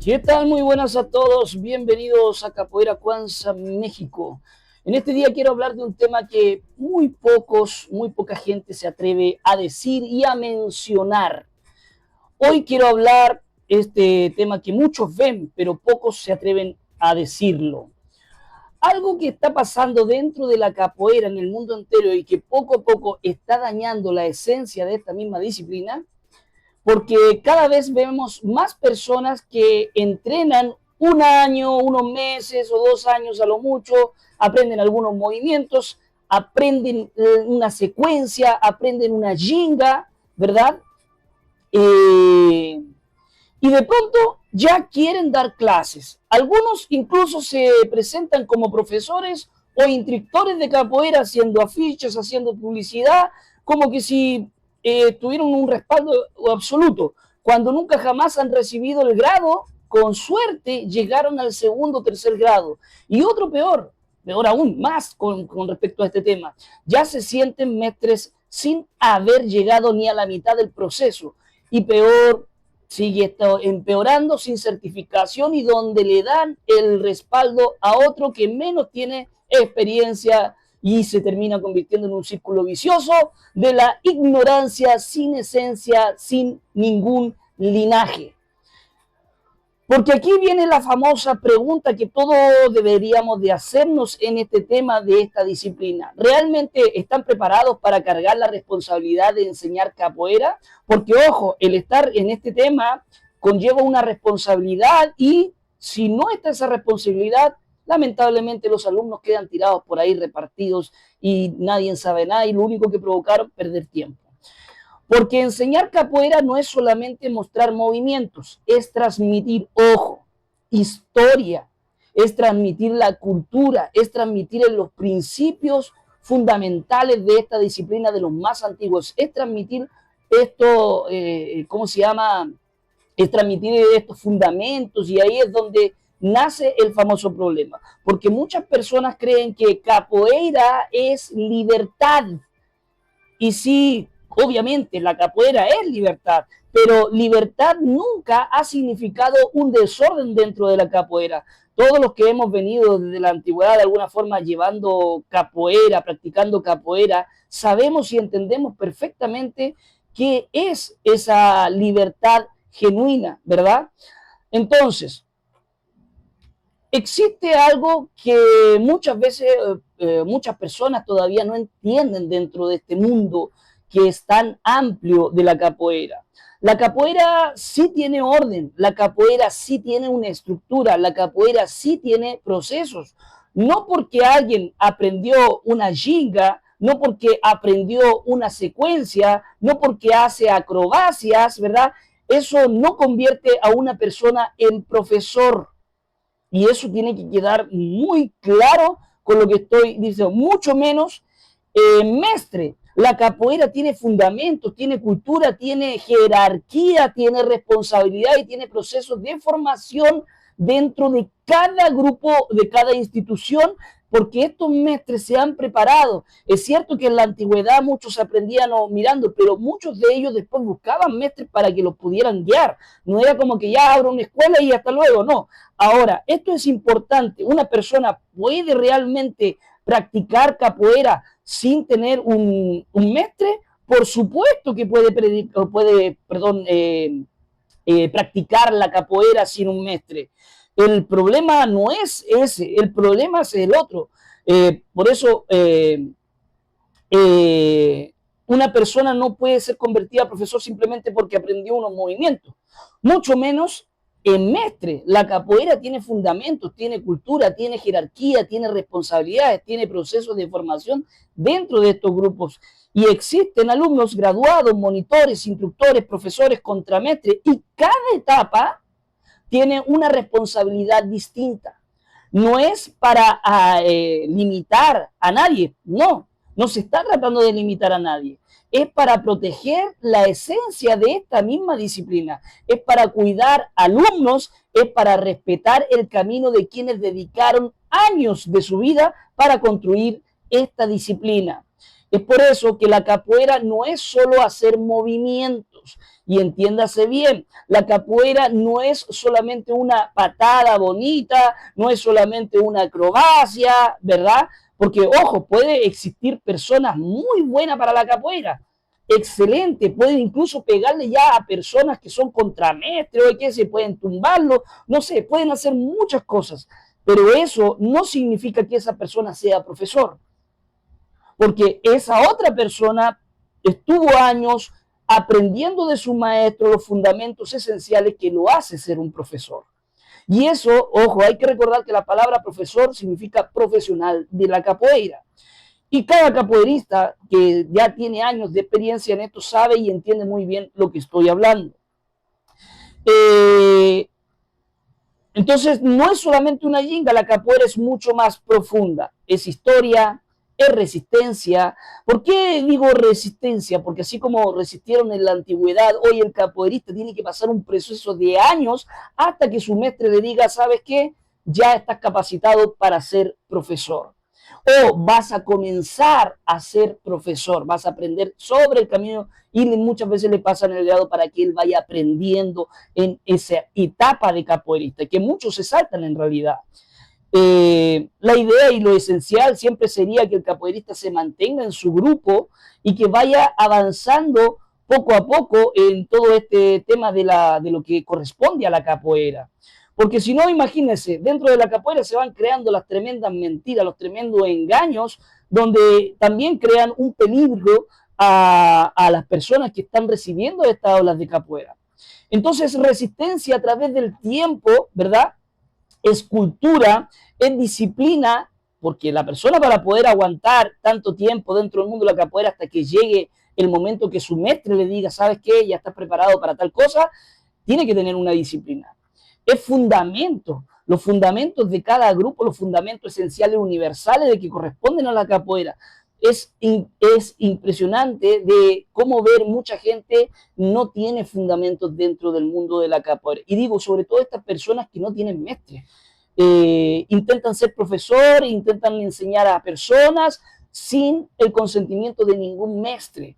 ¿Qué tal? Muy buenas a todos. Bienvenidos a Capoeira Kwanza, México. En este día quiero hablar de un tema que muy poca gente se atreve a decir y a mencionar. Hoy quiero hablar este tema que muchos ven, pero pocos se atreven a decirlo. Algo que está pasando dentro de la capoeira en el mundo entero y que poco a poco está dañando la esencia de esta misma disciplina, porque cada vez vemos más personas que entrenan un año, unos meses o 2 años a lo mucho, aprenden algunos movimientos, aprenden una secuencia, aprenden una jinga, ¿verdad? Y de pronto ya quieren dar clases. Algunos incluso se presentan como profesores o instructores de capoeira haciendo afiches, haciendo publicidad, como que si tuvieron un respaldo absoluto, cuando nunca jamás han recibido el grado. Con suerte llegaron al segundo o tercer grado. Y otro peor aún más con respecto a este tema, ya se sienten mestres sin haber llegado ni a la mitad del proceso. Y peor, sigue esto empeorando sin certificación y donde le dan el respaldo a otro que menos tiene experiencia y se termina convirtiendo en un círculo vicioso de la ignorancia sin esencia, sin ningún linaje. Porque aquí viene la famosa pregunta que todos deberíamos de hacernos en este tema de esta disciplina. ¿Realmente están preparados para cargar la responsabilidad de enseñar capoeira? Porque, ojo, el estar en este tema conlleva una responsabilidad y si no está esa responsabilidad, lamentablemente los alumnos quedan tirados por ahí repartidos y nadie sabe nada y lo único que provocaron perder tiempo. Porque enseñar capoeira no es solamente mostrar movimientos, es transmitir, ojo, historia, es transmitir la cultura, es transmitir los principios fundamentales de esta disciplina de los más antiguos, es transmitir esto, ¿cómo se llama? Es transmitir estos fundamentos y ahí es donde nace el famoso problema. Porque muchas personas creen que capoeira es libertad. Y sí, obviamente la capoeira es libertad, pero libertad nunca ha significado un desorden dentro de la capoeira. Todos los que hemos venido desde la antigüedad de alguna forma llevando capoeira, practicando capoeira, sabemos y entendemos perfectamente qué es esa libertad genuina, ¿verdad? Entonces, existe algo que muchas veces muchas personas todavía no entienden dentro de este mundo que es tan amplio de la capoeira. La capoeira sí tiene orden, la capoeira sí tiene una estructura, la capoeira sí tiene procesos. No porque alguien aprendió una ginga, no porque aprendió una secuencia, no porque hace acrobacias, ¿verdad? Eso no convierte a una persona en profesor. Y eso tiene que quedar muy claro con lo que estoy diciendo, mucho menos mestre. La capoeira tiene fundamentos, tiene cultura, tiene jerarquía, tiene responsabilidad y tiene procesos de formación dentro de cada grupo, de cada institución, porque estos mestres se han preparado. Es cierto que en la antigüedad muchos aprendían mirando, pero muchos de ellos después buscaban mestres para que los pudieran guiar. No era como que ya abro una escuela y hasta luego, no. Ahora, esto es importante. Una persona puede realmente practicar capoeira sin tener un mestre. Por supuesto que practicar la capoeira sin un mestre. El problema no es ese, el problema es el otro. Por eso una persona no puede ser convertida a profesor simplemente porque aprendió unos movimientos, mucho menos en mestre. La capoeira tiene fundamentos, tiene cultura, tiene jerarquía, tiene responsabilidades, tiene procesos de formación dentro de estos grupos. Y existen alumnos graduados, monitores, instructores, profesores, contramestres, y cada etapa tiene una responsabilidad distinta. No es para limitar a nadie, no se está tratando de limitar a nadie. Es para proteger la esencia de esta misma disciplina, es para cuidar alumnos, es para respetar el camino de quienes dedicaron años de su vida para construir esta disciplina. Es por eso que la capoeira no es solo hacer movimientos. Y entiéndase bien, la capoeira no es solamente una patada bonita, no es solamente una acrobacia, ¿verdad? Porque, ojo, puede existir personas muy buenas para la capoeira, excelente, pueden incluso pegarle ya a personas que son contramestres, que se pueden tumbarlo, no sé, pueden hacer muchas cosas, pero eso no significa que esa persona sea profesor, porque esa otra persona estuvo años aprendiendo de su maestro los fundamentos esenciales que lo hace ser un profesor. Y eso, ojo, hay que recordar que la palabra profesor significa profesional de la capoeira. Y cada capoeirista que ya tiene años de experiencia en esto sabe y entiende muy bien lo que estoy hablando. Entonces, no es solamente una yinga, la capoeira es mucho más profunda. Es historia, es resistencia. ¿Por qué digo resistencia? Porque así como resistieron en la antigüedad, hoy el capoeirista tiene que pasar un proceso de años hasta que su maestre le diga, ¿sabes qué? Ya estás capacitado para ser profesor. O vas a comenzar a ser profesor, vas a aprender sobre el camino y muchas veces le pasan el grado para que él vaya aprendiendo en esa etapa de capoeirista, que muchos se saltan en realidad. La idea y lo esencial siempre sería que el capoeirista se mantenga en su grupo y que vaya avanzando poco a poco en todo este tema de lo que corresponde a la capoeira. Porque si no, imagínense, dentro de la capoeira se van creando las tremendas mentiras, los tremendos engaños, donde también crean un peligro a las personas que están recibiendo estas aulas de capoeira. Entonces, resistencia a través del tiempo, ¿verdad? Es cultura, es disciplina, porque la persona para poder aguantar tanto tiempo dentro del mundo de la capoeira hasta que llegue el momento que su maestre le diga, ¿sabes qué? Ya estás preparado para tal cosa, tiene que tener una disciplina. Es fundamento, los fundamentos de cada grupo, los fundamentos esenciales universales de que corresponden a la capoeira. Es impresionante de cómo ver mucha gente no tiene fundamentos dentro del mundo de la capoeira. Y digo, sobre todo estas personas que no tienen maestre. Intentan ser profesor, intentan enseñar a personas sin el consentimiento de ningún maestre.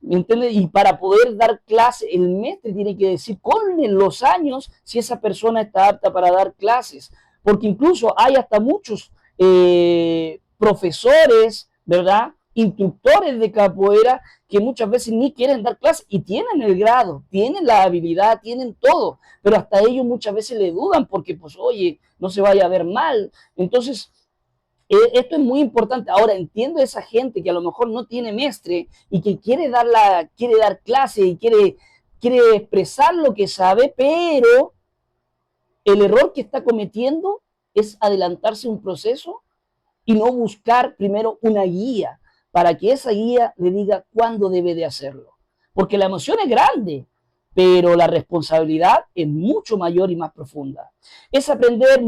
¿Me entiendes? Y para poder dar clase, el maestre tiene que decir con los años si esa persona está apta para dar clases. Porque incluso hay hasta muchos profesores, ¿verdad? Instructores de capoeira que muchas veces ni quieren dar clases y tienen el grado, tienen la habilidad, tienen todo, pero hasta ellos muchas veces le dudan porque, pues, oye, no se vaya a ver mal. Entonces, esto es muy importante. Ahora, entiendo a esa gente que a lo mejor no tiene maestre y que quiere dar clase y quiere expresar lo que sabe, pero el error que está cometiendo es adelantarse un proceso y no buscar primero una guía para que esa guía le diga cuándo debe de hacerlo. Porque la emoción es grande, pero la responsabilidad es mucho mayor y más profunda. Es aprender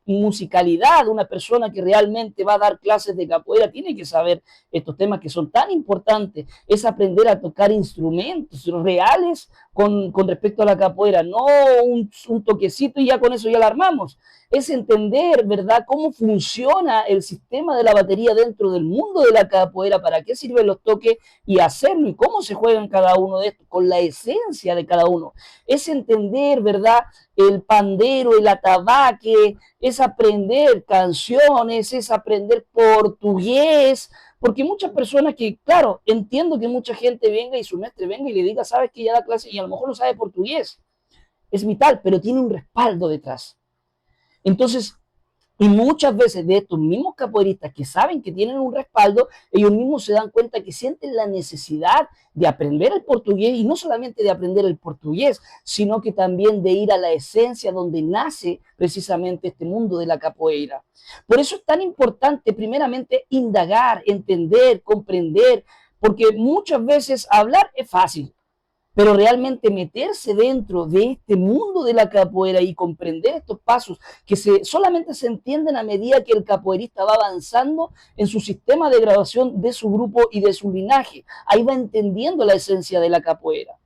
musicalidad. Una persona que realmente va a dar clases de capoeira tiene que saber estos temas que son tan importantes. Es aprender a tocar instrumentos reales con respecto a la capoeira, no un toquecito y ya con eso ya la armamos. Es entender, ¿verdad?, cómo funciona el sistema de la batería dentro del mundo de la capoeira, para qué sirven los toques y hacerlo y cómo se juegan cada uno de estos, con la esencia de cada uno. Es entender, ¿verdad?, el pandero, el atabaque, es aprender canciones, es aprender portugués, porque muchas personas que, claro, entiendo que mucha gente venga y su maestre venga y le diga, sabes que ya da clase y a lo mejor no sabe portugués, es vital, pero tiene un respaldo detrás. Entonces, y muchas veces de estos mismos capoeiristas que saben que tienen un respaldo, ellos mismos se dan cuenta que sienten la necesidad de aprender el portugués, y no solamente de aprender el portugués, sino que también de ir a la esencia donde nace precisamente este mundo de la capoeira. Por eso es tan importante primeramente indagar, entender, comprender, porque muchas veces hablar es fácil, pero realmente meterse dentro de este mundo de la capoeira y comprender estos pasos que solamente se entienden a medida que el capoeirista va avanzando en su sistema de graduación de su grupo y de su linaje. Ahí va entendiendo la esencia de la capoeira.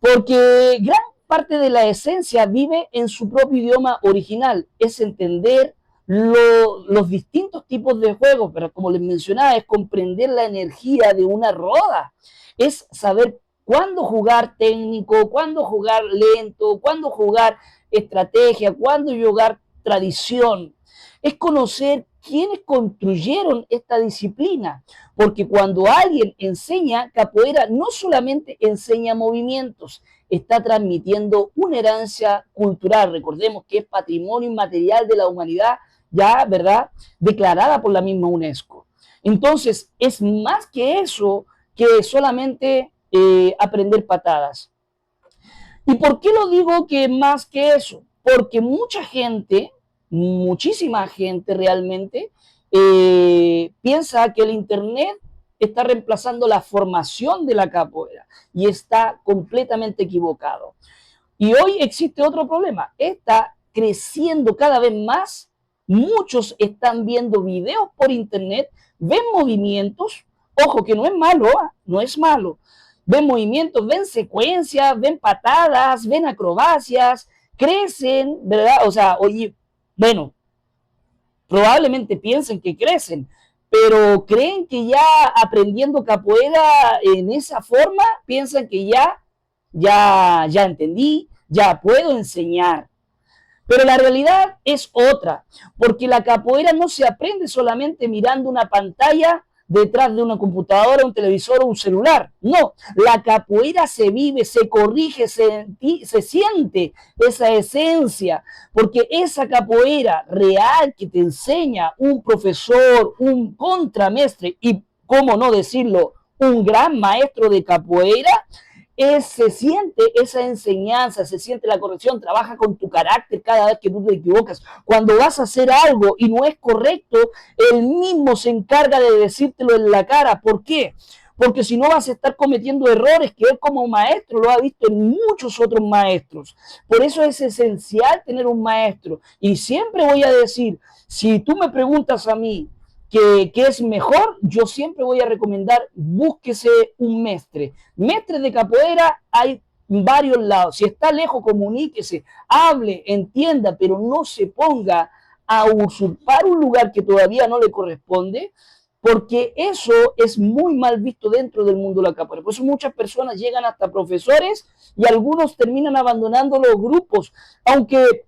Porque gran parte de la esencia vive en su propio idioma original, es entender los distintos tipos de juegos, pero como les mencionaba, es comprender la energía de una roda, es saber cuándo jugar técnico, cuándo jugar lento, cuándo jugar estrategia, cuándo jugar tradición. Es conocer quiénes construyeron esta disciplina, porque cuando alguien enseña capoeira, no solamente enseña movimientos, está transmitiendo una herencia cultural. Recordemos que es patrimonio inmaterial de la humanidad, ya, ¿verdad?, declarada por la misma UNESCO. Entonces, es más que eso que solamente aprender patadas. ¿Y por qué lo digo que más que eso? Porque mucha gente, muchísima gente realmente, piensa que el Internet está reemplazando la formación de la capoeira y está completamente equivocado. Y hoy existe otro problema, está creciendo cada vez más, muchos están viendo videos por Internet, ven movimientos, ojo que no es malo, no es malo, ven movimientos, ven secuencias, ven patadas, ven acrobacias, crecen, ¿verdad? O sea, oye, bueno, probablemente piensen que crecen, pero creen que ya aprendiendo capoeira en esa forma, piensan que ya entendí, ya puedo enseñar. Pero la realidad es otra, porque la capoeira no se aprende solamente mirando una pantalla detrás de una computadora, un televisor o un celular. No, la capoeira se vive, se corrige, se siente esa esencia, porque esa capoeira real que te enseña un profesor, un contramestre y, cómo no decirlo, un gran maestro de capoeira, se siente esa enseñanza, se siente la corrección, trabaja con tu carácter cada vez que tú te equivocas. Cuando vas a hacer algo y no es correcto, él mismo se encarga de decírtelo en la cara. ¿Por qué? Porque si no vas a estar cometiendo errores que él como maestro lo ha visto en muchos otros maestros. Por eso es esencial tener un maestro. Y siempre voy a decir, si tú me preguntas a mí, ¿qué es mejor? Yo siempre voy a recomendar, búsquese un mestre. Mestres de capoeira hay en varios lados. Si está lejos, comuníquese, hable, entienda, pero no se ponga a usurpar un lugar que todavía no le corresponde, porque eso es muy mal visto dentro del mundo de la capoeira. Por eso muchas personas llegan hasta profesores y algunos terminan abandonando los grupos, aunque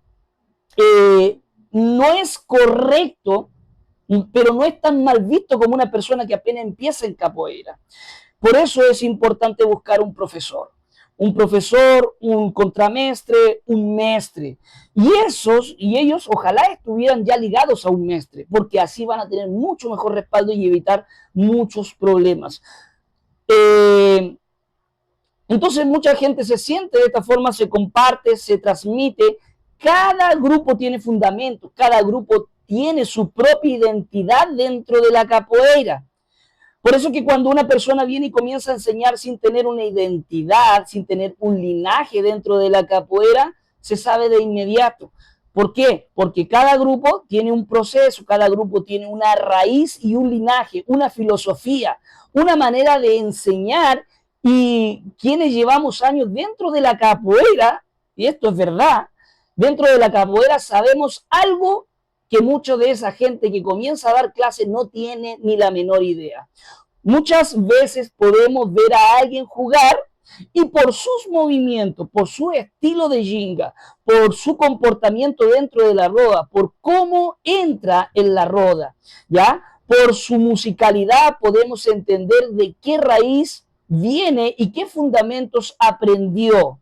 no es correcto, pero no es tan mal visto como una persona que apenas empieza en capoeira. Por eso es importante buscar un profesor, un contramestre, un mestre. Y ellos ojalá estuvieran ya ligados a un mestre, porque así van a tener mucho mejor respaldo y evitar muchos problemas. Entonces mucha gente se siente de esta forma, se comparte, se transmite. Cada grupo tiene fundamentos, cada grupo tiene su propia identidad dentro de la capoeira. Por eso que cuando una persona viene y comienza a enseñar sin tener una identidad, sin tener un linaje dentro de la capoeira, se sabe de inmediato. ¿Por qué? Porque cada grupo tiene un proceso, cada grupo tiene una raíz y un linaje, una filosofía, una manera de enseñar, y quienes llevamos años dentro de la capoeira, y esto es verdad, dentro de la capoeira sabemos algo que mucho de esa gente que comienza a dar clases no tiene ni la menor idea. Muchas veces podemos ver a alguien jugar y por sus movimientos, por su estilo de jinga, por su comportamiento dentro de la roda, por cómo entra en la roda, ¿ya? Por su musicalidad podemos entender de qué raíz viene y qué fundamentos aprendió.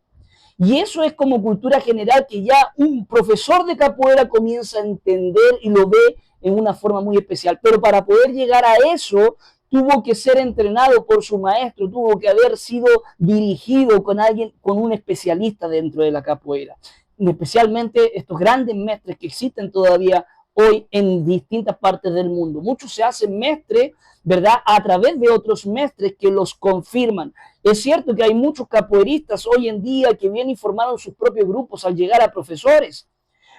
Y eso es como cultura general que ya un profesor de capoeira comienza a entender y lo ve en una forma muy especial. Pero para poder llegar a eso, tuvo que ser entrenado por su maestro, tuvo que haber sido dirigido con alguien, con un especialista dentro de la capoeira. Y especialmente estos grandes mestres que existen todavía hoy en distintas partes del mundo. Muchos se hacen mestres, ¿verdad?, a través de otros mestres que los confirman. Es cierto que hay muchos capoeiristas hoy en día que vienen y formaron sus propios grupos al llegar a profesores,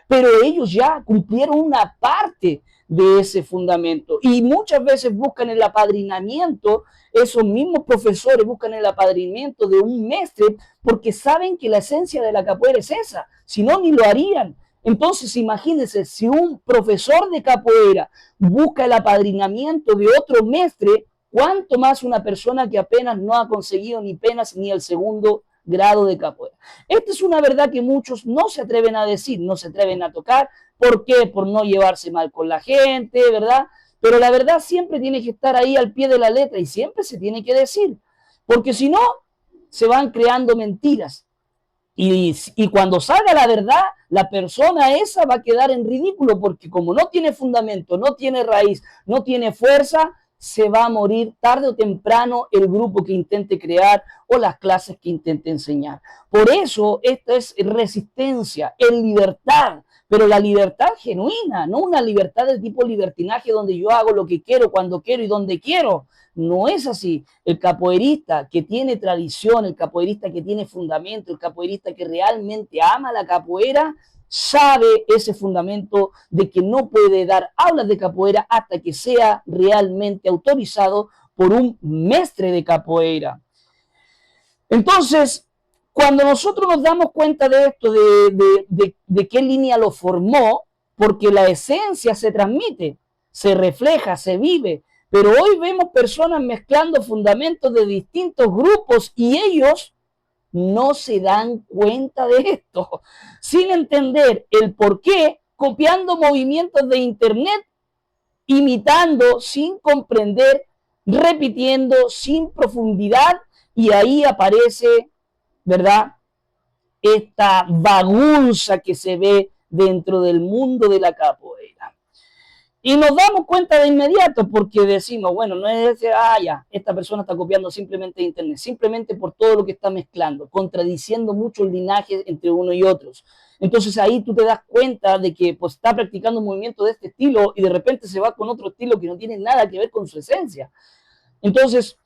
pero ellos ya cumplieron una parte de ese fundamento y muchas veces buscan el apadrinamiento, esos mismos profesores buscan el apadrinamiento de un mestre porque saben que la esencia de la capoeira es esa, si no, ni lo harían. Entonces, imagínense, si un profesor de capoeira busca el apadrinamiento de otro mestre, ¿cuánto más una persona que apenas no ha conseguido ni penas ni el segundo grado de capoeira? Esta es una verdad que muchos no se atreven a decir, no se atreven a tocar. ¿Por qué? Por no llevarse mal con la gente, ¿verdad? Pero la verdad siempre tiene que estar ahí al pie de la letra y siempre se tiene que decir, porque si no, se van creando mentiras. Y cuando salga la verdad, la persona esa va a quedar en ridículo, porque como no tiene fundamento, no tiene raíz, no tiene fuerza, se va a morir tarde o temprano el grupo que intente crear o las clases que intente enseñar. Por eso esta es resistencia, es libertad, pero la libertad genuina, no una libertad de tipo libertinaje donde yo hago lo que quiero, cuando quiero y donde quiero. No es así. El capoeirista que tiene tradición, el capoeirista que tiene fundamento, el capoeirista que realmente ama la capoeira, sabe ese fundamento de que no puede dar aulas de capoeira hasta que sea realmente autorizado por un mestre de capoeira. Entonces, cuando nosotros nos damos cuenta de esto, de qué línea lo formó, porque la esencia se transmite, se refleja, se vive, pero hoy vemos personas mezclando fundamentos de distintos grupos y ellos no se dan cuenta de esto, sin entender el por qué, copiando movimientos de internet, imitando sin comprender, repitiendo sin profundidad, y ahí aparece, ¿verdad?, esta bagunza que se ve dentro del mundo de la capoeira. Y nos damos cuenta de inmediato porque decimos, bueno, no es decir, ya, esta persona está copiando simplemente de internet, simplemente por todo lo que está mezclando, contradiciendo mucho el linaje entre uno y otros. Entonces ahí tú te das cuenta de que pues, está practicando un movimiento de este estilo y de repente se va con otro estilo que no tiene nada que ver con su esencia. Entonces,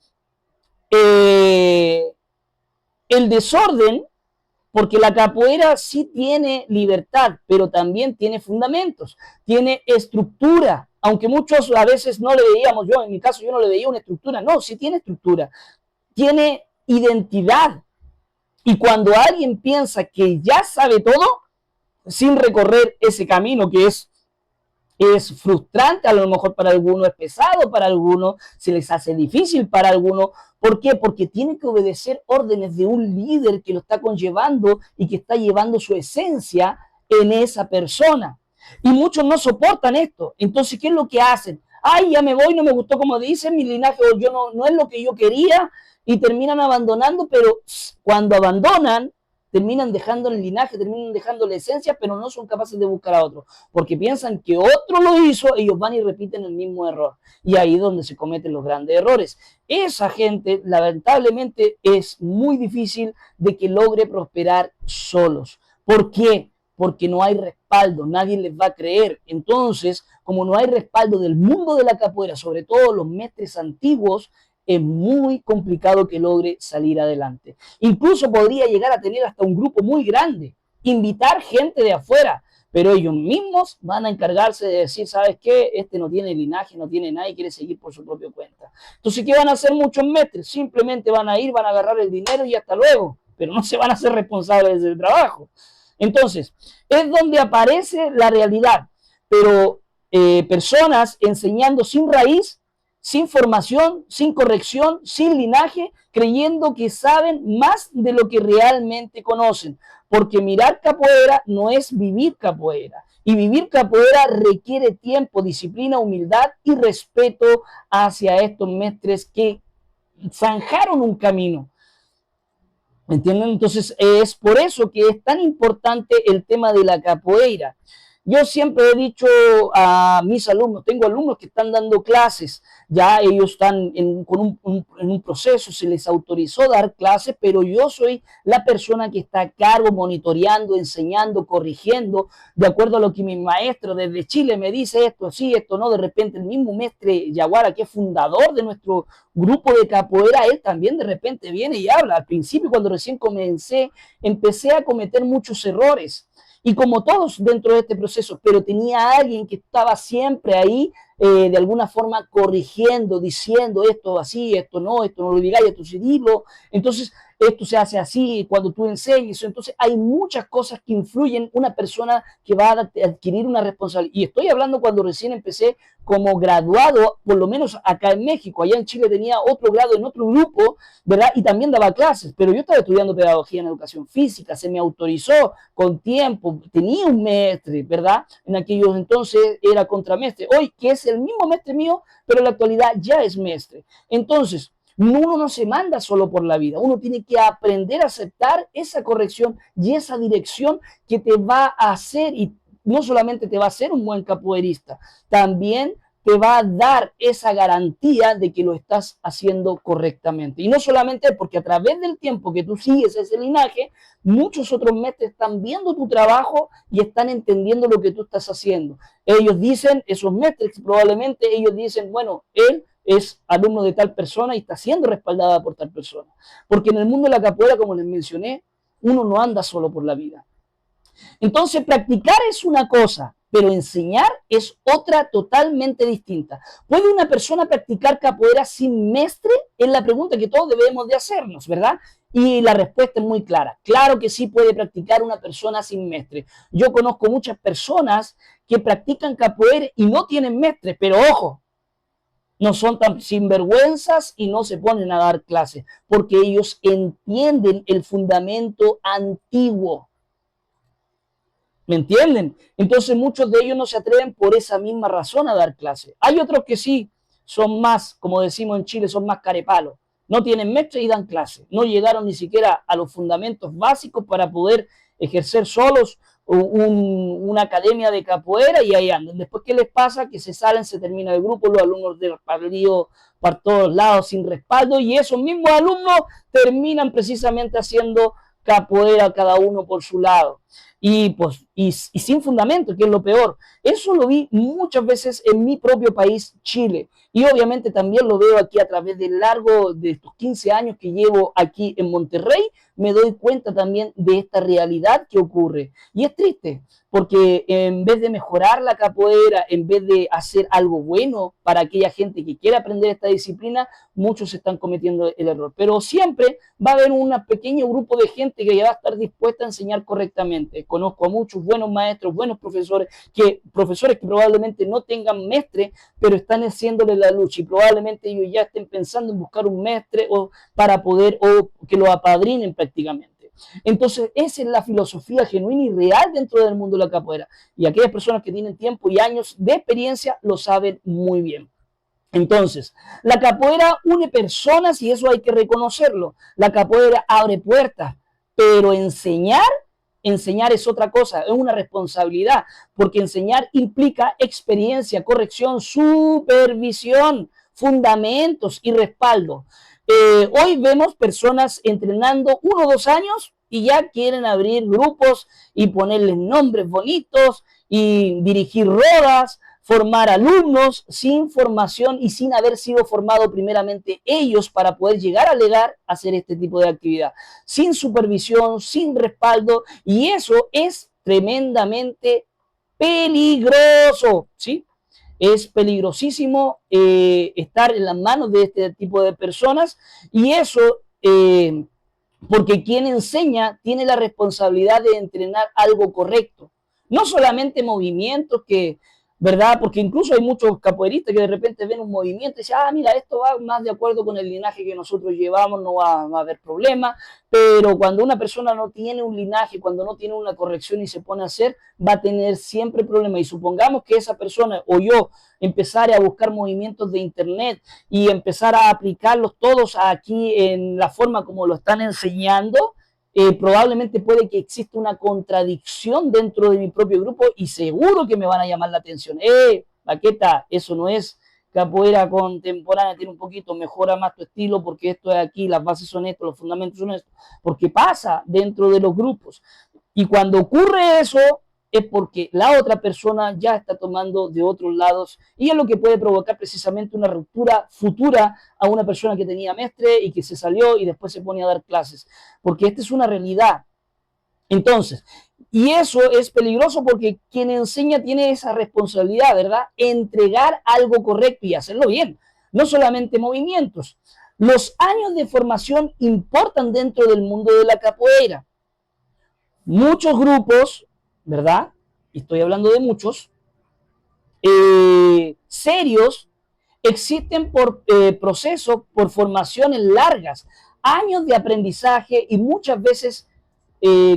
el desorden, porque la capoeira sí tiene libertad, pero también tiene fundamentos, tiene estructura, aunque muchos a veces no le veíamos, yo en mi caso yo no le veía una estructura, no, sí tiene estructura, tiene identidad. Y cuando alguien piensa que ya sabe todo, sin recorrer ese camino que es frustrante, a lo mejor para algunos es pesado, para algunos se les hace difícil, para algunos, ¿por qué? Porque tiene que obedecer órdenes de un líder que lo está conllevando y que está llevando su esencia en esa persona. Y muchos no soportan esto. Entonces, ¿qué es lo que hacen? Ay, ya me voy, no me gustó como dicen, mi linaje, o yo no es lo que yo quería, y terminan abandonando, pero cuando abandonan, terminan dejando el linaje, terminan dejando la esencia, pero no son capaces de buscar a otro, porque piensan que otro lo hizo, ellos van y repiten el mismo error. Y ahí es donde se cometen los grandes errores. Esa gente, lamentablemente, es muy difícil de que logre prosperar solos. ¿Por qué? Porque no hay respaldo, nadie les va a creer. Entonces, como no hay respaldo del mundo de la capoeira, sobre todo los mestres antiguos, es muy complicado que logre salir adelante. Incluso podría llegar a tener hasta un grupo muy grande, invitar gente de afuera, pero ellos mismos van a encargarse de decir, ¿sabes qué? Este no tiene linaje, no tiene nada y quiere seguir por su propia cuenta. Entonces, ¿qué van a hacer muchos mestres? Simplemente van a ir, van a agarrar el dinero y hasta luego, pero no se van a hacer responsables del trabajo. Entonces, es donde aparece la realidad, pero personas enseñando sin raíz, sin formación, sin corrección, sin linaje, creyendo que saben más de lo que realmente conocen. Porque mirar capoeira no es vivir capoeira. Y vivir capoeira requiere tiempo, disciplina, humildad y respeto hacia estos mestres que zanjaron un camino. ¿Me entienden? Entonces es por eso que es tan importante el tema de la capoeira. Yo siempre he dicho a mis alumnos, tengo alumnos que están dando clases, ya ellos están en un proceso, se les autorizó dar clases, pero yo soy la persona que está a cargo, monitoreando, enseñando, corrigiendo, de acuerdo a lo que mi maestro desde Chile me dice, esto sí, esto no, de repente el mismo mestre Yaguara, que es fundador de nuestro grupo de capoeira, él también de repente viene y habla. Al principio, cuando recién comencé, empecé a cometer muchos errores. Y como todos dentro de este proceso, pero tenía a alguien que estaba siempre ahí, de alguna forma corrigiendo, diciendo esto así, esto no lo digáis, esto sí dilo. Entonces, esto se hace así cuando tú enseñas. Entonces hay muchas cosas que influyen una persona que va a adquirir una responsabilidad. Y estoy hablando cuando recién empecé como graduado, por lo menos acá en México. Allá en Chile tenía otro grado en otro grupo, ¿verdad? Y también daba clases, pero yo estaba estudiando pedagogía en educación física, se me autorizó con tiempo, tenía un mestre, ¿verdad? En aquellos entonces era contramestre. Hoy, que es el mismo mestre mío, pero en la actualidad ya es mestre. Entonces, uno no se manda solo por la vida, uno tiene que aprender a aceptar esa corrección y esa dirección que te va a hacer, y no solamente te va a hacer un buen capoeirista, también te va a dar esa garantía de que lo estás haciendo correctamente. Y no solamente porque a través del tiempo que tú sigues ese linaje, muchos otros mestres están viendo tu trabajo y están entendiendo lo que tú estás haciendo. Ellos dicen, esos mestres probablemente ellos dicen, bueno, él es alumno de tal persona y está siendo respaldada por tal persona. Porque en el mundo de la capoeira, como les mencioné, uno no anda solo por la vida. Entonces, practicar es una cosa, pero enseñar es otra totalmente distinta. ¿Puede una persona practicar capoeira sin mestre? Es la pregunta que todos debemos de hacernos, ¿verdad? Y la respuesta es muy clara. Claro que sí puede practicar una persona sin mestre. Yo conozco muchas personas que practican capoeira y no tienen mestre, pero ojo, no son tan sinvergüenzas y no se ponen a dar clases, porque ellos entienden el fundamento antiguo. ¿Me entienden? Entonces muchos de ellos no se atreven por esa misma razón a dar clases. Hay otros que sí son más, como decimos en Chile, son más carepalos. No tienen mestre y dan clases. No llegaron ni siquiera a los fundamentos básicos para poder ejercer solos una academia de capoeira y ahí andan. Después, ¿qué les pasa? Que se salen, se termina el grupo, los alumnos desparlidos por todos lados sin respaldo y esos mismos alumnos terminan precisamente haciendo capoeira cada uno por su lado. Y, pues, y sin fundamento, que es lo peor. Eso lo vi muchas veces en mi propio país, Chile. Y obviamente también lo veo aquí a través del largo de estos 15 años que llevo aquí en Monterrey. Me doy cuenta también de esta realidad que ocurre. Y es triste, porque en vez de mejorar la capoeira, en vez de hacer algo bueno para aquella gente que quiere aprender esta disciplina, muchos están cometiendo el error. Pero siempre va a haber un pequeño grupo de gente que ya va a estar dispuesta a enseñar correctamente. Conozco a muchos buenos maestros, buenos profesores que probablemente no tengan mestre, pero están haciéndole la lucha y probablemente ellos ya estén pensando en buscar un mestre o para poder o que lo apadrinen prácticamente. Entonces, esa es la filosofía genuina y real dentro del mundo de la capoeira. Y aquellas personas que tienen tiempo y años de experiencia lo saben muy bien. Entonces, la capoeira une personas y eso hay que reconocerlo. La capoeira abre puertas, pero enseñar es otra cosa, es una responsabilidad, porque enseñar implica experiencia, corrección, supervisión, fundamentos y respaldo. Hoy vemos personas entrenando 1 o 2 años y ya quieren abrir grupos y ponerles nombres bonitos y dirigir rodas, formar alumnos sin formación y sin haber sido formado primeramente ellos para poder llegar a llegar a hacer este tipo de actividad, sin supervisión, sin respaldo, y eso es tremendamente peligroso, ¿sí? Es peligrosísimo estar en las manos de este tipo de personas y eso porque quien enseña tiene la responsabilidad de entrenar algo correcto, no solamente movimientos que, ¿verdad? Porque incluso hay muchos capoeiristas que de repente ven un movimiento y dicen, ah, mira, esto va más de acuerdo con el linaje que nosotros llevamos, no va a haber problema, pero cuando una persona no tiene un linaje, cuando no tiene una corrección y se pone a hacer, va a tener siempre problemas. Y supongamos que esa persona o yo empezar a buscar movimientos de internet y empezar a aplicarlos todos aquí en la forma como lo están enseñando, probablemente puede que exista una contradicción dentro de mi propio grupo y seguro que me van a llamar la atención. Baqueta, eso no es capoeira contemporánea, tiene un poquito, mejora más tu estilo porque esto es aquí, las bases son esto, los fundamentos son esto, porque pasa dentro de los grupos. Y cuando ocurre eso, es porque la otra persona ya está tomando de otros lados y es lo que puede provocar precisamente una ruptura futura a una persona que tenía mestre y que se salió y después se pone a dar clases, porque esta es una realidad. Entonces, y eso es peligroso porque quien enseña tiene esa responsabilidad, ¿verdad? Entregar algo correcto y hacerlo bien, no solamente movimientos. Los años de formación importan dentro del mundo de la capoeira. Muchos grupos, ¿verdad? Y estoy hablando de muchos, serios, existen por procesos, por formaciones largas, años de aprendizaje y muchas veces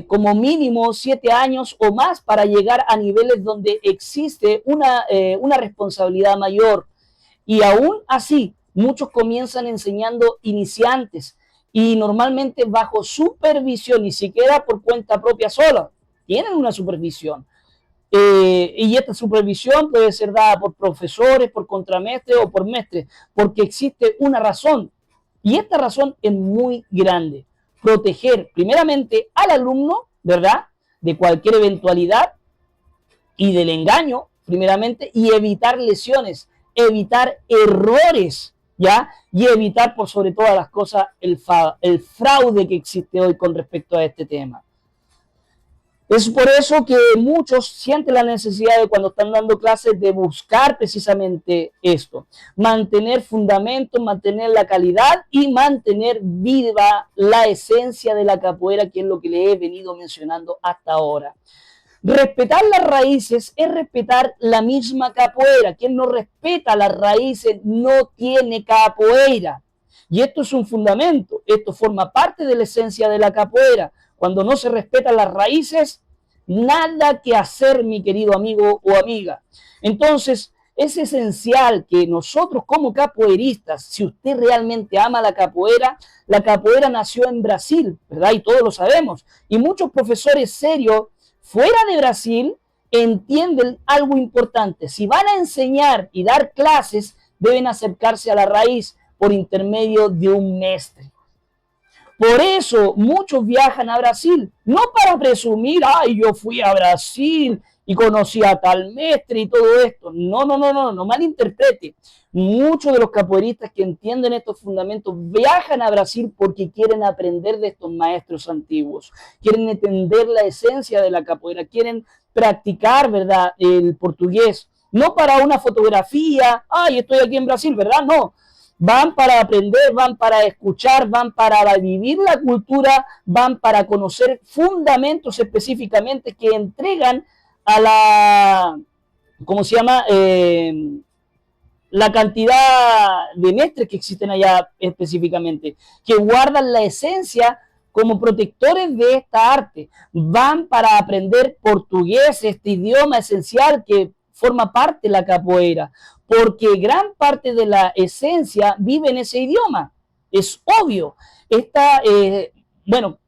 como mínimo 7 años o más para llegar a niveles donde existe una responsabilidad mayor. Y aún así, muchos comienzan enseñando iniciantes y normalmente bajo supervisión, ni siquiera por cuenta propia sola, tienen una supervisión. Y esta supervisión puede ser dada por profesores, por contramestres o por mestres, porque existe una razón. Y esta razón es muy grande. Proteger primeramente al alumno, ¿verdad? De cualquier eventualidad y del engaño, primeramente, y evitar lesiones, evitar errores, ¿ya? Y evitar, por sobre todas las cosas, el fraude que existe hoy con respecto a este tema. Es por eso que muchos sienten la necesidad de cuando están dando clases de buscar precisamente esto, mantener fundamentos, mantener la calidad y mantener viva la esencia de la capoeira, que es lo que le he venido mencionando hasta ahora. Respetar las raíces es respetar la misma capoeira. Quien no respeta las raíces no tiene capoeira. Y esto es un fundamento, esto forma parte de la esencia de la capoeira. Cuando no se respetan las raíces, nada que hacer, mi querido amigo o amiga. Entonces, es esencial que nosotros como capoeiristas, si usted realmente ama la capoeira nació en Brasil, ¿verdad? Y todos lo sabemos. Y muchos profesores serios fuera de Brasil entienden algo importante. Si van a enseñar y dar clases, deben acercarse a la raíz por intermedio de un mestre. Por eso muchos viajan a Brasil, no para presumir, ay, yo fui a Brasil y conocí a tal mestre y todo esto. No, no, no, no, no malinterprete. Muchos de los capoeiristas que entienden estos fundamentos viajan a Brasil porque quieren aprender de estos maestros antiguos, quieren entender la esencia de la capoeira, quieren practicar, ¿verdad?, el portugués. No para una fotografía, ay, estoy aquí en Brasil, ¿verdad? No. Van para aprender, van para escuchar, van para vivir la cultura, van para conocer fundamentos específicamente que entregan a la, ¿cómo se llama? La cantidad de mestres que existen allá específicamente, que guardan la esencia como protectores de esta arte. Van para aprender portugués, este idioma esencial que forma parte de la capoeira, porque gran parte de la esencia vive en ese idioma. Es obvio. Bueno,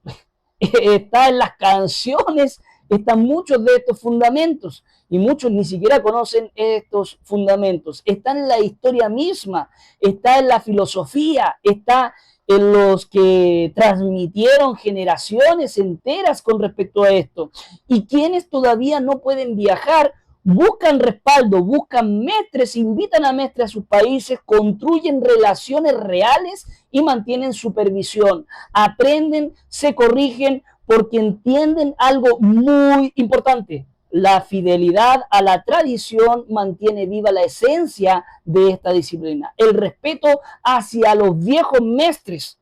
está en las canciones, están muchos de estos fundamentos y muchos ni siquiera conocen estos fundamentos. Está en la historia misma, está en la filosofía, está en los que transmitieron generaciones enteras con respecto a esto. Y quienes todavía no pueden viajar, buscan respaldo, buscan mestres, invitan a mestres a sus países, construyen relaciones reales y mantienen supervisión. Aprenden, se corrigen porque entienden algo muy importante. La fidelidad a la tradición mantiene viva la esencia de esta disciplina. El respeto hacia los viejos mestres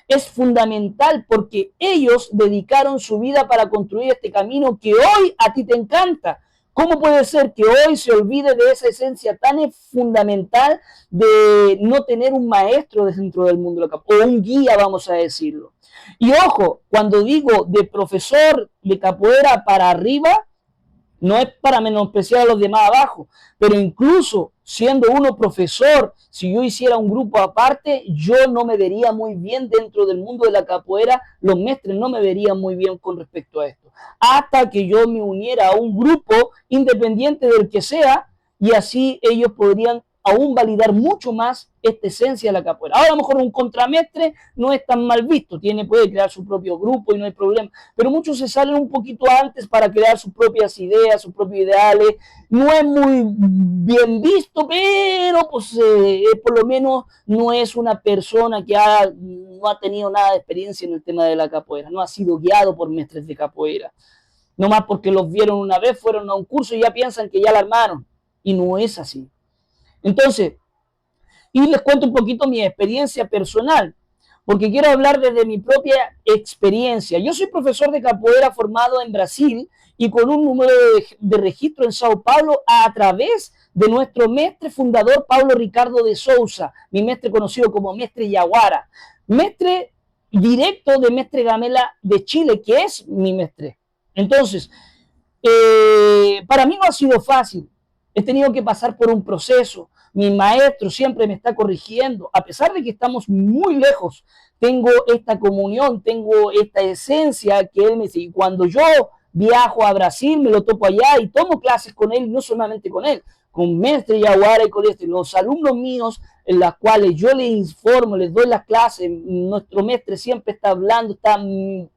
es fundamental porque ellos dedicaron su vida para construir este camino que hoy a ti te encanta. ¿Cómo puede ser que hoy se olvide de esa esencia tan fundamental de no tener un maestro dentro del mundo de la capoeira, o un guía, vamos a decirlo? Y ojo, cuando digo de profesor de capoeira para arriba, no es para menospreciar a los demás abajo, pero incluso siendo uno profesor, si yo hiciera un grupo aparte, yo no me vería muy bien dentro del mundo de la capoeira, los mestres no me verían muy bien con respecto a esto, hasta que yo me uniera a un grupo independiente del que sea, y así ellos podrían aún validar mucho más esta esencia de la capoeira. Ahora a lo mejor un contramestre no es tan mal visto, puede crear su propio grupo y no hay problema, pero muchos se salen un poquito antes para crear sus propias ideas, sus propios ideales. No es muy bien visto, pero pues por lo menos no es una persona que no ha tenido nada de experiencia en el tema de la capoeira, no ha sido guiado por mestres de capoeira. No más porque los vieron una vez, fueron a un curso y ya piensan que ya la armaron. Y no es así. Entonces, Y les cuento un poquito mi experiencia personal, porque quiero hablar desde mi propia experiencia. Yo soy profesor de capoeira formado en Brasil y con un número de registro en Sao Paulo a través de nuestro mestre fundador Paulo Ricardo de Souza, mi mestre conocido como Mestre Yaguara, mestre directo de Mestre Gamela de Chile, que es mi mestre. Entonces, para mí no ha sido fácil. He tenido que pasar por un proceso. Mi maestro siempre me está corrigiendo, a pesar de que estamos muy lejos. Tengo esta comunión, tengo esta esencia que él me dice. Y cuando yo viajo a Brasil, me lo topo allá y tomo clases con él, no solamente con él, con Mestre Yaguara y con los alumnos míos, en las cuales yo les informo, les doy las clases. Nuestro mestre siempre está hablando, está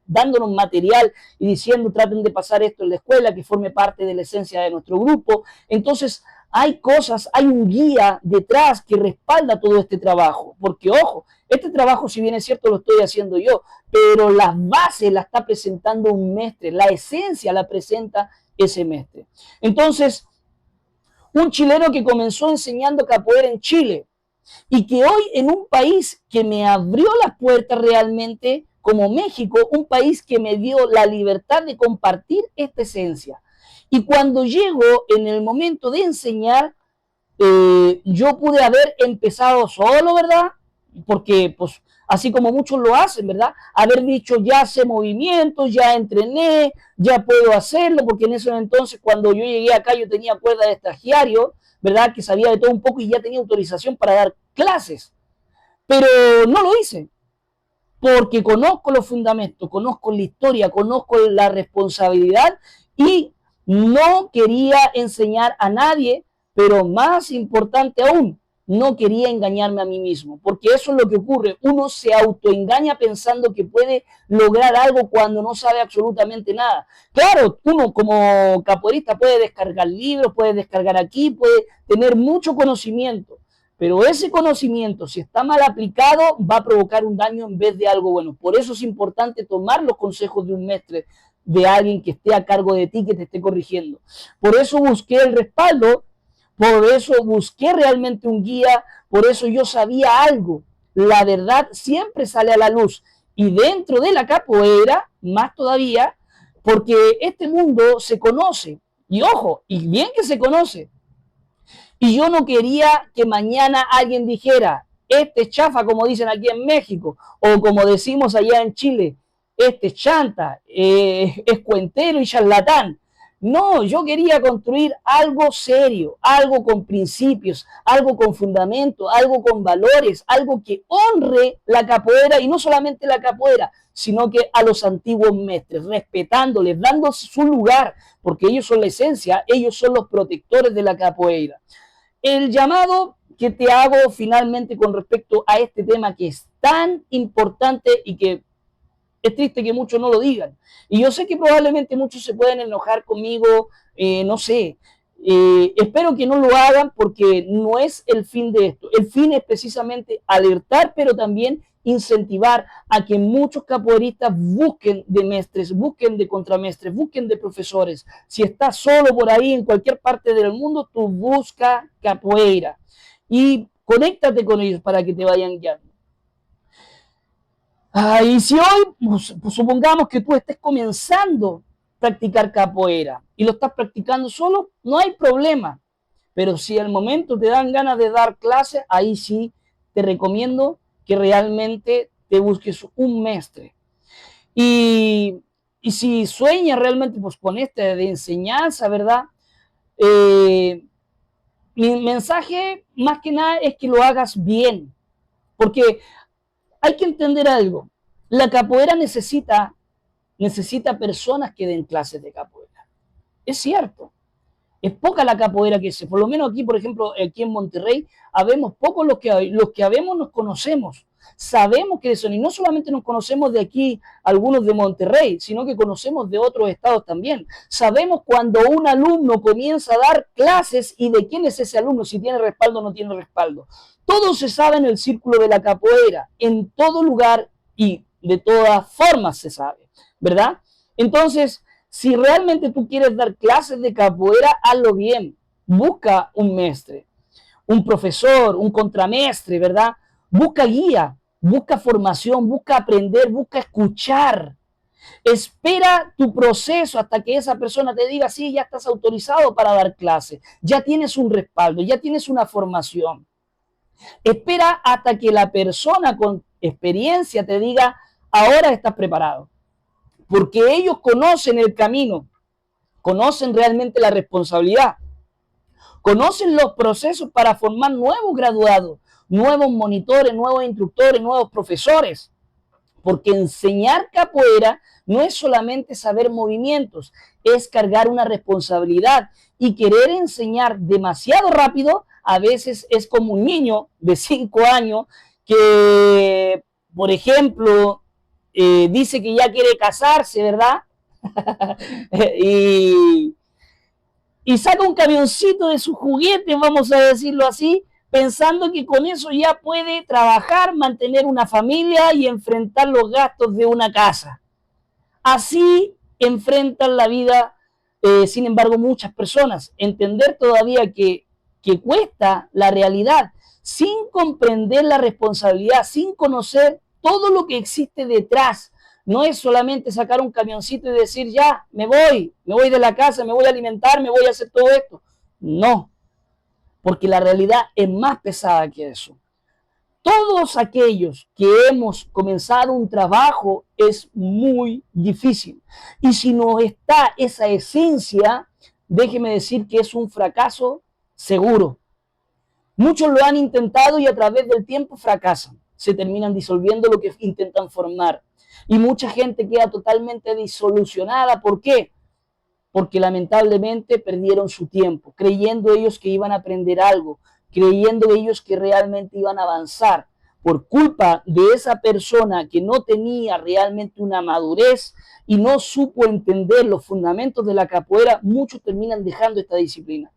dándonos material y diciendo traten de pasar esto en la escuela, que forme parte de la esencia de nuestro grupo. Entonces hay cosas, hay un guía detrás que respalda todo este trabajo, porque ojo, este trabajo, si bien es cierto, lo estoy haciendo yo, pero las bases la está presentando un mestre, la esencia la presenta ese mestre. Entonces, un chileno que comenzó enseñando capoeira en Chile y que hoy en un país que me abrió las puertas realmente, como México, un país que me dio la libertad de compartir esta esencia. Y cuando llego en el momento de enseñar, yo pude haber empezado solo, ¿verdad? Porque, pues, así como muchos lo hacen, ¿verdad? Haber dicho, ya sé movimientos, ya entrené, ya puedo hacerlo, porque en ese entonces, cuando yo llegué acá, yo tenía cuerda de estagiario, ¿verdad? Que sabía de todo un poco y ya tenía autorización para dar clases. Pero no lo hice, porque conozco los fundamentos, conozco la historia, conozco la responsabilidad y no quería enseñar a nadie, pero más importante aún, no quería engañarme a mí mismo, porque eso es lo que ocurre. Uno se autoengaña pensando que puede lograr algo cuando no sabe absolutamente nada. Claro, uno como capoeirista puede descargar libros, puede descargar aquí, puede tener mucho conocimiento, pero ese conocimiento, si está mal aplicado, va a provocar un daño en vez de algo bueno. Por eso es importante tomar los consejos de un mestre, de alguien que esté a cargo de ti, que te esté corrigiendo. Por eso busqué el respaldo, por eso busqué realmente un guía, por eso yo sabía algo. La verdad siempre sale a la luz. Y dentro de la capoeira, más todavía, porque este mundo se conoce. Y ojo, y bien que se conoce. Y yo no quería que mañana alguien dijera, este chafa, como dicen aquí en México, o como decimos allá en Chile, este chanta, es cuentero y charlatán. No, yo quería construir algo serio, algo con principios, algo con fundamento, algo con valores, algo que honre la capoeira y no solamente la capoeira, sino que a los antiguos mestres, respetándoles, dando su lugar, porque ellos son la esencia, ellos son los protectores de la capoeira. El llamado que te hago finalmente con respecto a este tema que es tan importante y que es triste que muchos no lo digan. Y yo sé que probablemente muchos se pueden enojar conmigo, no sé. Espero que no lo hagan porque no es el fin de esto. El fin es precisamente alertar, pero también incentivar a que muchos capoeiristas busquen de mestres, busquen de contramestres, busquen de profesores. Si estás solo por ahí en cualquier parte del mundo, tú busca capoeira y conéctate con ellos para que te vayan guiando. Y si hoy, pues supongamos que tú estés comenzando a practicar capoeira y lo estás practicando solo, no hay problema. Pero si al momento te dan ganas de dar clases, ahí sí te recomiendo que realmente te busques un mestre. Y si sueñas realmente pues, con este de enseñanza, ¿verdad? Mi mensaje más que nada es que lo hagas bien. Porque hay que entender algo. La capoeira necesita personas que den clases de capoeira. Es cierto. Es poca la capoeira que se, por lo menos aquí, por ejemplo, aquí en Monterrey, habemos pocos los que habemos nos conocemos. Sabemos que son, y no solamente nos conocemos de aquí, algunos de Monterrey, sino que conocemos de otros estados también. Sabemos cuando un alumno comienza a dar clases y de quién es ese alumno, si tiene respaldo o no tiene respaldo. Todo se sabe en el círculo de la capoeira, en todo lugar y de todas formas se sabe, ¿verdad? Entonces, si realmente tú quieres dar clases de capoeira, hazlo bien. Busca un mestre. un profesor, un contramestre, ¿verdad? Busca guía, busca formación, busca aprender, busca escuchar. Espera tu proceso hasta que esa persona te diga, sí, ya estás autorizado para dar clases, ya tienes un respaldo, ya tienes una formación. Espera hasta que la persona con experiencia te diga, ahora estás preparado. Porque ellos conocen el camino, conocen realmente la responsabilidad, conocen los procesos para formar nuevos graduados, nuevos monitores, nuevos instructores, nuevos profesores. Porque enseñar capoeira no es solamente saber movimientos, es cargar una responsabilidad y querer enseñar demasiado rápido. A veces es como un niño de 5 años que, por ejemplo, dice que ya quiere casarse, ¿verdad? y, y saca un camioncito de sus juguetes, vamos a decirlo así, pensando que con eso ya puede trabajar, mantener una familia y enfrentar los gastos de una casa. Así enfrentan la vida, sin embargo, muchas personas. Entender todavía que cuesta la realidad, sin comprender la responsabilidad, sin conocer todo lo que existe detrás. No es solamente sacar un camioncito y decir, ya, me voy de la casa, me voy a alimentar, me voy a hacer todo esto. No, porque la realidad es más pesada que eso. Todos aquellos que hemos comenzado un trabajo es muy difícil. Y si no está esa esencia, déjeme decir que es un fracaso seguro. Muchos lo han intentado y a través del tiempo fracasan. Se terminan disolviendo lo que intentan formar. Y mucha gente queda totalmente disolucionada. ¿Por qué? Porque lamentablemente perdieron su tiempo, creyendo ellos que iban a aprender algo, creyendo ellos que realmente iban a avanzar. Por culpa de esa persona que no tenía realmente una madurez y no supo entender los fundamentos de la capoeira, muchos terminan dejando esta disciplina.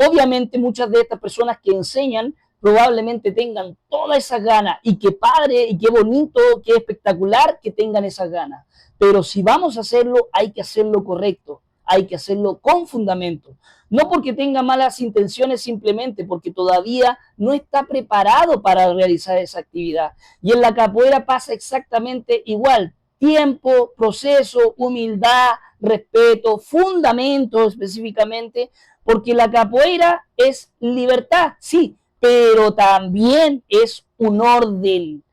Obviamente muchas de estas personas que enseñan probablemente tengan todas esas ganas y qué padre y qué bonito, qué espectacular que tengan esas ganas. Pero si vamos a hacerlo, hay que hacerlo correcto, hay que hacerlo con fundamento. No porque tenga malas intenciones, simplemente porque todavía no está preparado para realizar esa actividad. Y en la capoeira pasa exactamente igual. Tiempo, proceso, humildad, respeto, fundamento específicamente, porque la capoeira es libertad, sí, pero también es un orden.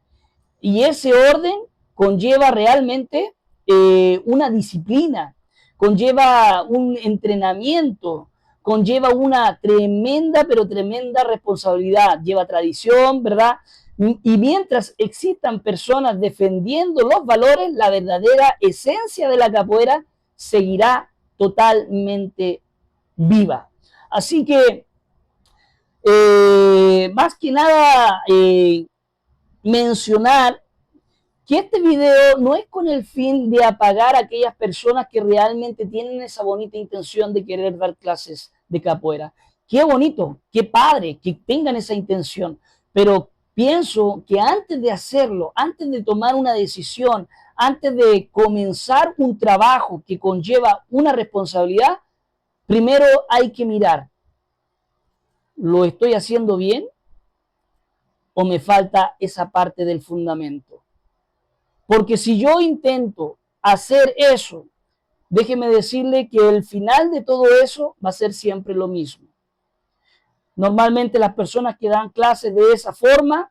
Y ese orden conlleva realmente una disciplina, conlleva un entrenamiento, conlleva una tremenda, pero tremenda responsabilidad, lleva tradición, ¿verdad? Y mientras existan personas defendiendo los valores, la verdadera esencia de la capoeira seguirá totalmente viva. Así que, más que nada, mencionar que este video no es con el fin de apagar a aquellas personas que realmente tienen esa bonita intención de querer dar clases de capoeira. Qué bonito, qué padre que tengan esa intención, pero pienso que antes de hacerlo, antes de tomar una decisión, antes de comenzar un trabajo que conlleva una responsabilidad, primero hay que mirar, ¿lo estoy haciendo bien o me falta esa parte del fundamento? Porque si yo intento hacer eso, déjeme decirle que el final de todo eso va a ser siempre lo mismo. Normalmente las personas que dan clases de esa forma,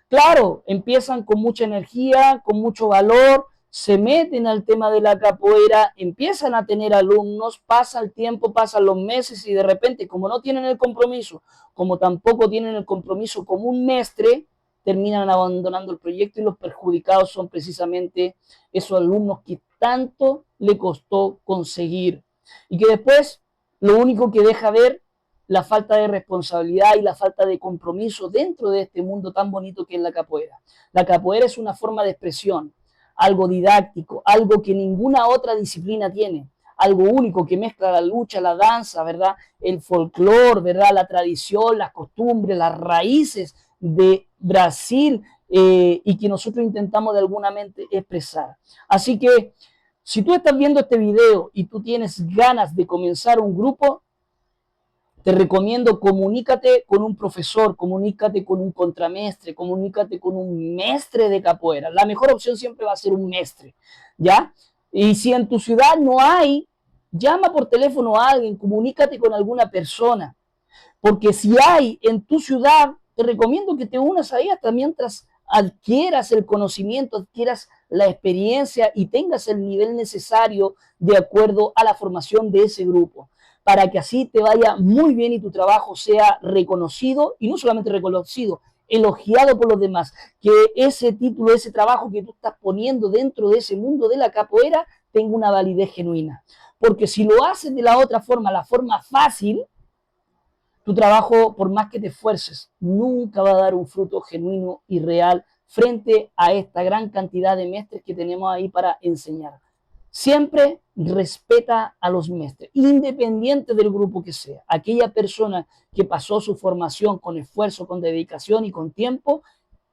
claro, empiezan con mucha energía, con mucho valor, se meten al tema de la capoeira, empiezan a tener alumnos, pasa el tiempo, pasan los meses y de repente, como no tienen el compromiso, como tampoco tienen el compromiso como un mestre, terminan abandonando el proyecto y los perjudicados son precisamente esos alumnos que tanto le costó conseguir y que después lo único que deja ver la falta de responsabilidad y la falta de compromiso dentro de este mundo tan bonito que es la capoeira. La capoeira es una forma de expresión, algo didáctico, algo que ninguna otra disciplina tiene, algo único que mezcla la lucha, la danza, ¿verdad? El folclore, ¿verdad? La tradición, las costumbres, las raíces de Brasil y que nosotros intentamos de alguna mente expresar. Así que si tú estás viendo este video y tú tienes ganas de comenzar un grupo, te recomiendo, comunícate con un profesor, comunícate con un contramestre, comunícate con un mestre de capoeira. La mejor opción siempre va a ser un mestre, ¿ya? Y si en tu ciudad no hay, llama por teléfono a alguien, comunícate con alguna persona. Porque si hay en tu ciudad, te recomiendo que te unas a ella hasta mientras adquieras el conocimiento, adquieras la experiencia y tengas el nivel necesario de acuerdo a la formación de ese grupo, para que así te vaya muy bien y tu trabajo sea reconocido, y no solamente reconocido, elogiado por los demás, que ese título, ese trabajo que tú estás poniendo dentro de ese mundo de la capoeira tenga una validez genuina. Porque si lo haces de la otra forma, la forma fácil, tu trabajo, por más que te esfuerces, nunca va a dar un fruto genuino y real frente a esta gran cantidad de mestres que tenemos ahí para enseñar. Siempre respeta a los mestres, independiente del grupo que sea. Aquella persona que pasó su formación con esfuerzo, con dedicación y con tiempo,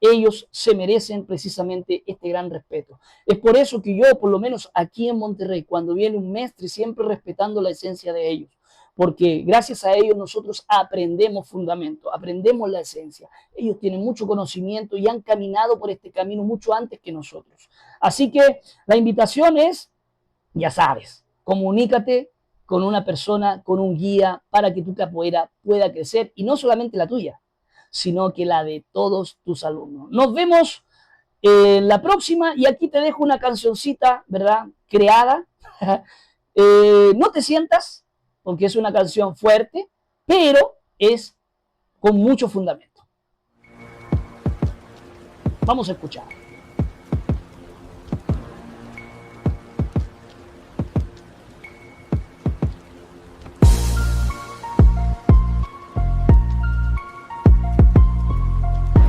ellos se merecen precisamente este gran respeto. Es por eso que yo, por lo menos aquí en Monterrey, cuando viene un mestre, siempre respetando la esencia de ellos, porque gracias a ellos nosotros aprendemos fundamento, aprendemos la esencia. Ellos tienen mucho conocimiento y han caminado por este camino mucho antes que nosotros. Así que la invitación es, ya sabes, comunícate con una persona, con un guía, para que tu capoeira pueda crecer, y no solamente la tuya, sino que la de todos tus alumnos. Nos vemos en la próxima, y aquí te dejo una cancioncita, ¿verdad? Creada. No te sientas, porque es una canción fuerte, pero es con mucho fundamento. Vamos a escuchar.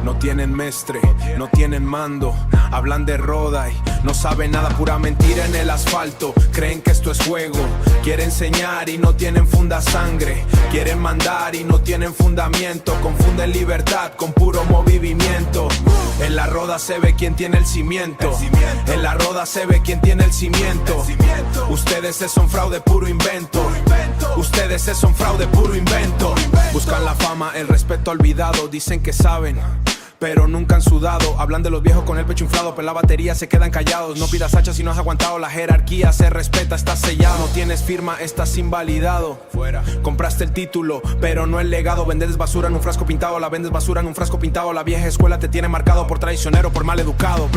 No tienen mestre, no tienen mando, hablan de roda y no saben nada, pura mentira en el asfalto. Creen que esto es juego, quieren enseñar y no tienen funda sangre, quieren mandar y no tienen fundamento, confunden libertad con puro movimiento. En la roda se ve quién tiene el cimiento, en la roda se ve quién tiene el cimiento. Ustedes son fraude, puro invento. Ustedes son fraude, puro invento. Buscan la fama, el respeto olvidado, dicen que saben, pero nunca han sudado. Hablan de los viejos con el pecho inflado, pero la batería se quedan callados. No pidas hacha si no has aguantado, la jerarquía se respeta, estás sellado. No tienes firma, estás invalidado. Fuera. Compraste el título, pero no el legado. Vendes basura en un frasco pintado, la vendes basura en un frasco pintado. La vieja escuela te tiene marcado por traicionero, por mal educado.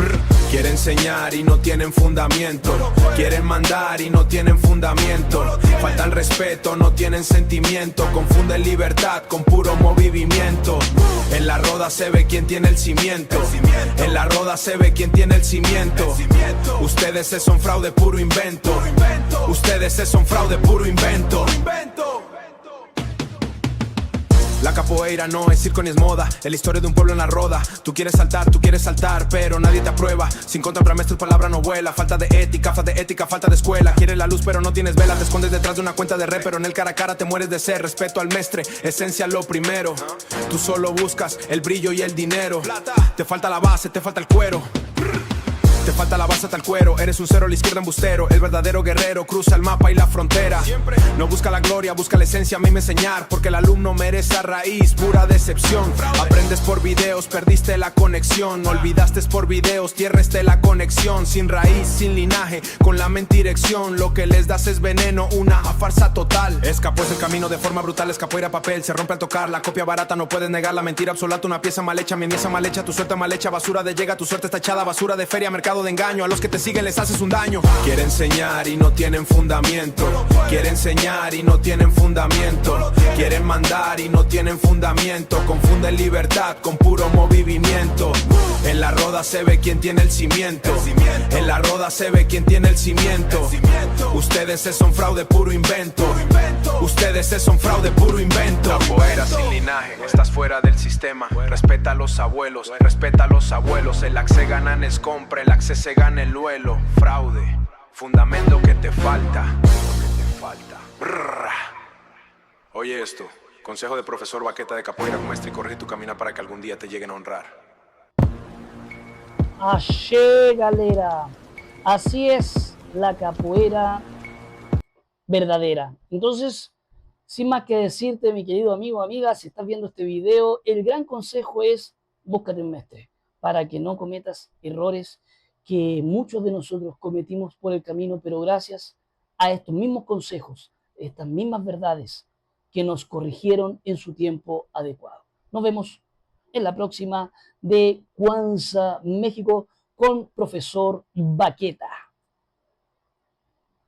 Quieren enseñar y no tienen fundamento, quieren mandar y no tienen fundamento. Faltan respeto, no tienen sentimiento, confunden libertad con puro movimiento. En la roda se ve quién tiene el cimiento, en la roda se ve quién tiene el cimiento. Ustedes son fraude, puro invento. Ustedes son fraude, puro invento. La capoeira no es circo ni es moda, es la historia de un pueblo en la roda. Tú quieres saltar, pero nadie te aprueba. Sin contramestre tu palabra no vuela. Falta de ética, falta de escuela. Quieres la luz pero no tienes vela, te escondes detrás de una cuenta de red, pero en el cara a cara te mueres de sed. Respeto al mestre, esencia lo primero. Tú solo buscas el brillo y el dinero. Te falta la base, te falta el cuero. Te falta la base hasta el cuero, eres un cero a la izquierda embustero. El verdadero guerrero cruza el mapa y la frontera. No busca la gloria, busca la esencia, a mí me enseñar. Porque el alumno merece a raíz, pura decepción. Aprendes por videos, perdiste la conexión. Olvidaste por videos, tierraste la conexión. Sin raíz, sin linaje, con la mente y dirección. Lo que les das es veneno, una farsa total. Escapó es el camino de forma brutal, es capoeira papel. Se rompe al tocar, la copia barata no puedes negar. La mentira absoluta, una pieza mal hecha, mi pieza mal hecha. Tu suerte mal hecha, basura de llega, tu suerte está echada. Basura de feria, mercado de engaño, a los que te siguen les haces un daño. Quieren enseñar y no tienen fundamento, quieren enseñar y no tienen fundamento, quieren mandar y no tienen fundamento, confunden libertad con puro movimiento. En la roda se ve quién tiene el cimiento, en la roda se ve quién tiene el cimiento. Ustedes son fraude, puro invento. Ustedes son fraude, puro invento. Capoeira sin linaje, estás fuera del sistema. Respeta a los abuelos, respeta a los abuelos. El axe gana en compra, el axe se gana el duelo. Fraude, fundamento que te falta. Oye esto, consejo de profesor Baqueta de capoeira, maestro, y corre tu camina para que algún día te lleguen a honrar. Axé, galera. Así es la capoeira verdadera. Entonces, Sin más que decirte, mi querido amigo, amiga, si estás viendo este video, el gran consejo es búscate un maestre para que no cometas errores que muchos de nosotros cometimos por el camino, pero gracias a estos mismos consejos, estas mismas verdades que nos corrigieron en su tiempo adecuado. Nos vemos en la próxima de Cuanza, México, con profesor Baqueta.